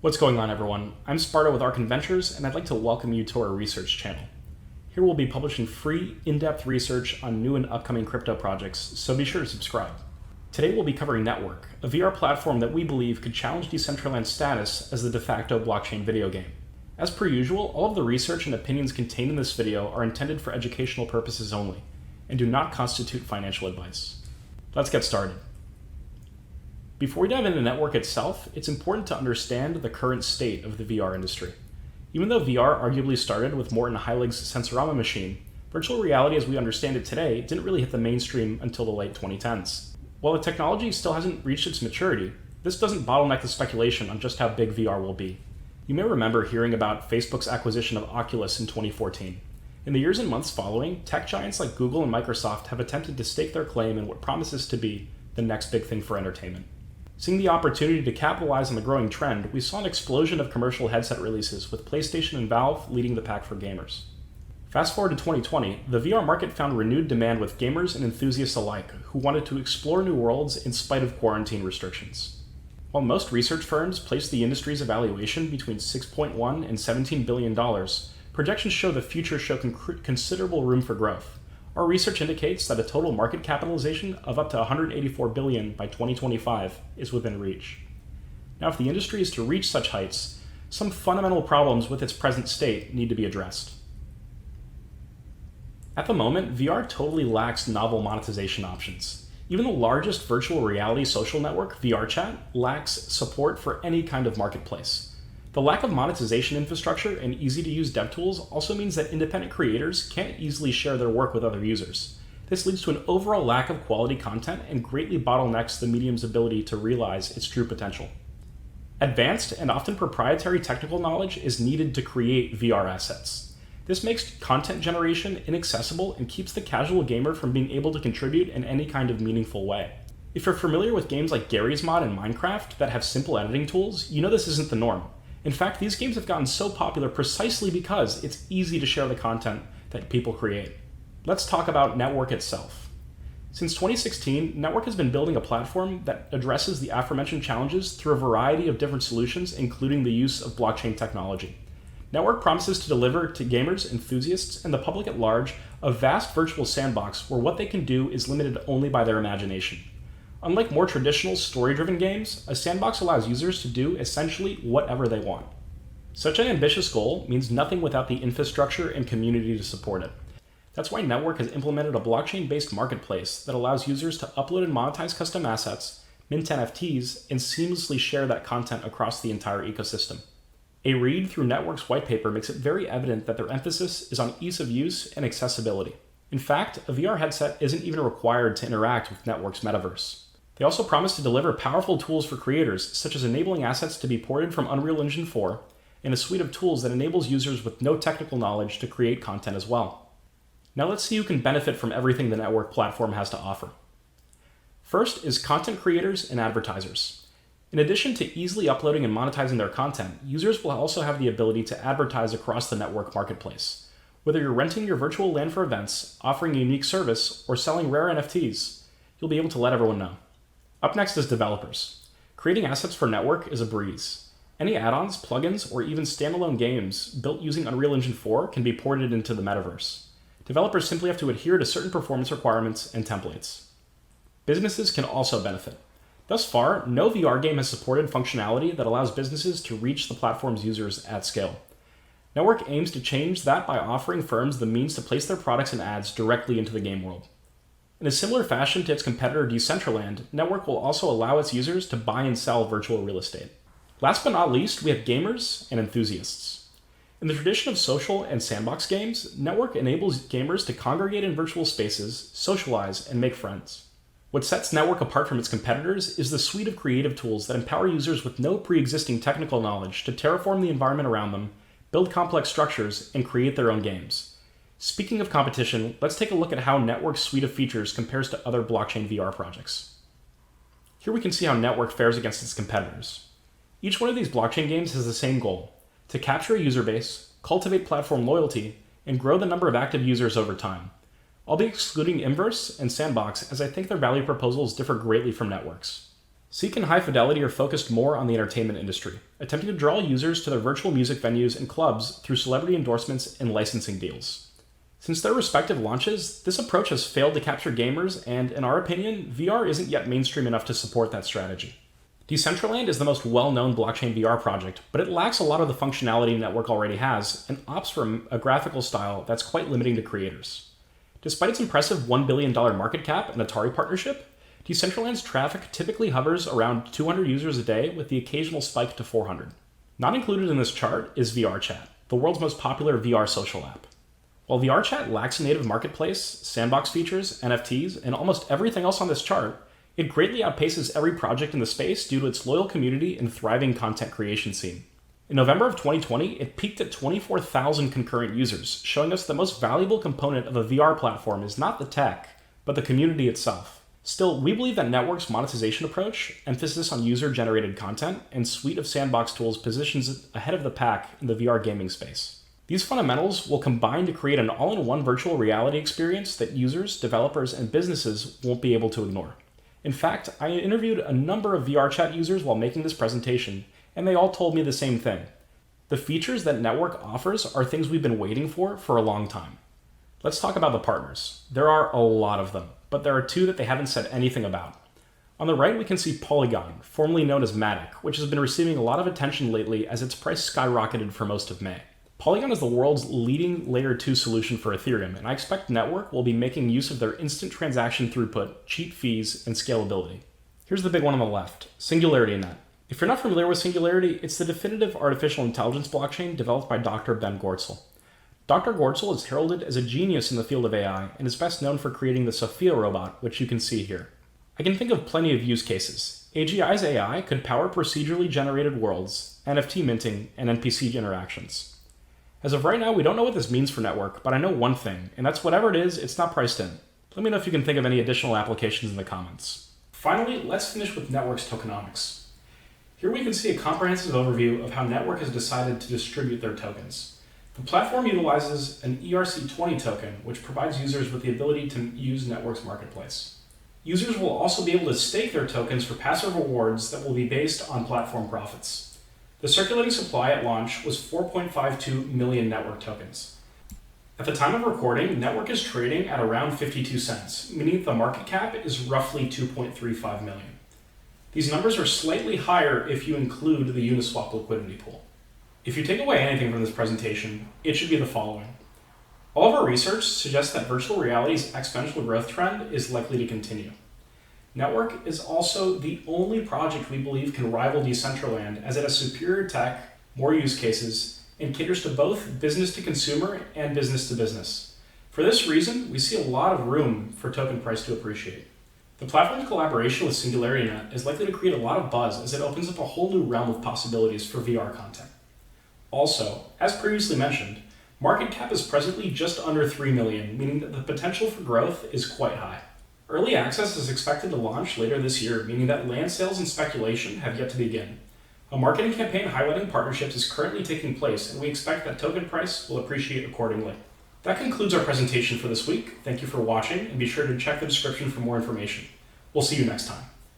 What's going on, everyone? I'm Sparta with Ark Ventures, and I'd like to welcome you to our research channel. Here we'll be publishing free, in-depth research on new and upcoming crypto projects, so be sure to subscribe. Today we'll be covering NetVRk, a VR platform that we believe could challenge Decentraland's status as the de facto blockchain video game. As per usual, all of the research and opinions contained in this video are intended for educational purposes only, and do not constitute financial advice. Let's get started. Before we dive into NetVRk itself, it's important to understand the current state of the VR industry. Even though VR arguably started with Morton Heilig's Sensorama machine, virtual reality as we understand it today didn't really hit the mainstream until the late 2010s. While the technology still hasn't reached its maturity, this doesn't bottleneck the speculation on just how big VR will be. You may remember hearing about Facebook's acquisition of Oculus in 2014. In the years and months following, tech giants like Google and Microsoft have attempted to stake their claim in what promises to be the next big thing for entertainment. Seeing the opportunity to capitalize on the growing trend, we saw an explosion of commercial headset releases, with PlayStation and Valve leading the pack for gamers. Fast forward to 2020, the VR market found renewed demand with gamers and enthusiasts alike who wanted to explore new worlds in spite of quarantine restrictions. While most research firms place the industry's evaluation between $6.1 and $17 billion, projections show the future show considerable room for growth. Our research indicates that a total market capitalization of up to $184 billion by 2025 is within reach. Now, if the industry is to reach such heights, some fundamental problems with its present state need to be addressed. At the moment, VR totally lacks novel monetization options. Even the largest virtual reality social network, VRChat, lacks support for any kind of marketplace. The lack of monetization infrastructure and easy-to-use dev tools also means that independent creators can't easily share their work with other users. This leads to an overall lack of quality content and greatly bottlenecks the medium's ability to realize its true potential. Advanced and often proprietary technical knowledge is needed to create VR assets. This makes content generation inaccessible and keeps the casual gamer from being able to contribute in any kind of meaningful way. If you're familiar with games like Garry's Mod and Minecraft that have simple editing tools, you know this isn't the norm. In fact, these games have gotten so popular precisely because it's easy to share the content that people create. Let's talk about NetVRk itself. Since 2016, NetVRk has been building a platform that addresses the aforementioned challenges through a variety of different solutions, including the use of blockchain technology. NetVRk promises to deliver to gamers, enthusiasts, and the public at large a vast virtual sandbox where what they can do is limited only by their imagination. Unlike more traditional story-driven games, a sandbox allows users to do essentially whatever they want. Such an ambitious goal means nothing without the infrastructure and community to support it. That's why NetVRk has implemented a blockchain-based marketplace that allows users to upload and monetize custom assets, mint NFTs, and seamlessly share that content across the entire ecosystem. A read through NetVRk's white paper makes it very evident that their emphasis is on ease of use and accessibility. In fact, a VR headset isn't even required to interact with NetVRk's metaverse. They also promise to deliver powerful tools for creators, such as enabling assets to be ported from Unreal Engine 4, and a suite of tools that enables users with no technical knowledge to create content as well. Now let's see who can benefit from everything the NetVRk platform has to offer. First is content creators and advertisers. In addition to easily uploading and monetizing their content, users will also have the ability to advertise across the NetVRk marketplace. Whether you're renting your virtual land for events, offering a unique service, or selling rare NFTs, you'll be able to let everyone know. Up next is developers. Creating assets for NetVRk is a breeze. Any add-ons, plugins, or even standalone games built using Unreal Engine 4 can be ported into the metaverse. Developers simply have to adhere to certain performance requirements and templates. Businesses can also benefit. Thus far, no VR game has supported functionality that allows businesses to reach the platform's users at scale. NetVRk aims to change that by offering firms the means to place their products and ads directly into the game world. In a similar fashion to its competitor Decentraland, NetVRk will also allow its users to buy and sell virtual real estate. Last but not least, we have gamers and enthusiasts. In the tradition of social and sandbox games, NetVRk enables gamers to congregate in virtual spaces, socialize, and make friends. What sets NetVRk apart from its competitors is the suite of creative tools that empower users with no pre-existing technical knowledge to terraform the environment around them, build complex structures, and create their own games. Speaking of competition, let's take a look at how NetVRk's suite of features compares to other blockchain VR projects. Here we can see how NetVRk fares against its competitors. Each one of these blockchain games has the same goal: to capture a user base, cultivate platform loyalty, and grow the number of active users over time. I'll be excluding Inverse and Sandbox as I think their value proposals differ greatly from NetVRk's. Seek and High Fidelity are focused more on the entertainment industry, attempting to draw users to their virtual music venues and clubs through celebrity endorsements and licensing deals. Since their respective launches, this approach has failed to capture gamers, and in our opinion, VR isn't yet mainstream enough to support that strategy. Decentraland is the most well-known blockchain VR project, but it lacks a lot of the functionality Network already has and opts for a graphical style that's quite limiting to creators. Despite its impressive $1 billion market cap and Atari partnership, Decentraland's traffic typically hovers around 200 users a day with the occasional spike to 400. Not included in this chart is VRChat, the world's most popular VR social app. While VRChat lacks a native marketplace, sandbox features, NFTs, and almost everything else on this chart, it greatly outpaces every project in the space due to its loyal community and thriving content creation scene. In November of 2020, it peaked at 24,000 concurrent users, showing us the most valuable component of a VR platform is not the tech, but the community itself. Still, we believe that Network's monetization approach, emphasis on user-generated content, and suite of sandbox tools positions it ahead of the pack in the VR gaming space. These fundamentals will combine to create an all-in-one virtual reality experience that users, developers, and businesses won't be able to ignore. In fact, I interviewed a number of VRChat users while making this presentation, and they all told me the same thing. The features that Network offers are things we've been waiting for a long time. Let's talk about the partners. There are a lot of them, but there are two that they haven't said anything about. On the right, we can see Polygon, formerly known as Matic, which has been receiving a lot of attention lately as its price skyrocketed for most of May. Polygon is the world's leading Layer 2 solution for Ethereum, and I expect Network will be making use of their instant transaction throughput, cheap fees, and scalability. Here's the big one on the left, SingularityNet. If you're not familiar with Singularity, it's the definitive artificial intelligence blockchain developed by Dr. Ben Goertzel. Dr. Goertzel is heralded as a genius in the field of AI and is best known for creating the Sophia robot, which you can see here. I can think of plenty of use cases. AGI's AI could power procedurally generated worlds, NFT minting, and NPC interactions. As of right now, we don't know what this means for Network, but I know one thing, and that's whatever it is, it's not priced in. Let me know if you can think of any additional applications in the comments. Finally, let's finish with Network's tokenomics. Here we can see a comprehensive overview of how Network has decided to distribute their tokens. The platform utilizes an ERC20 token, which provides users with the ability to use Network's marketplace. Users will also be able to stake their tokens for passive rewards that will be based on platform profits. The circulating supply at launch was 4.52 million Network tokens. At the time of recording, Network is trading at around 52 cents, meaning the market cap is roughly 2.35 million. These numbers are slightly higher if you include the Uniswap liquidity pool. If you take away anything from this presentation, it should be the following. All of our research suggests that virtual reality's exponential growth trend is likely to continue. Network is also the only project we believe can rival Decentraland as it has superior tech, more use cases, and caters to both business to consumer and business to business. For this reason, we see a lot of room for token price to appreciate. The platform's collaboration with SingularityNet is likely to create a lot of buzz as it opens up a whole new realm of possibilities for VR content. Also, as previously mentioned, market cap is presently just under 3 million, meaning that the potential for growth is quite high. Early access is expected to launch later this year, meaning that land sales and speculation have yet to begin. A marketing campaign highlighting partnerships is currently taking place, and we expect that token price will appreciate accordingly. That concludes our presentation for this week. Thank you for watching, and be sure to check the description for more information. We'll see you next time.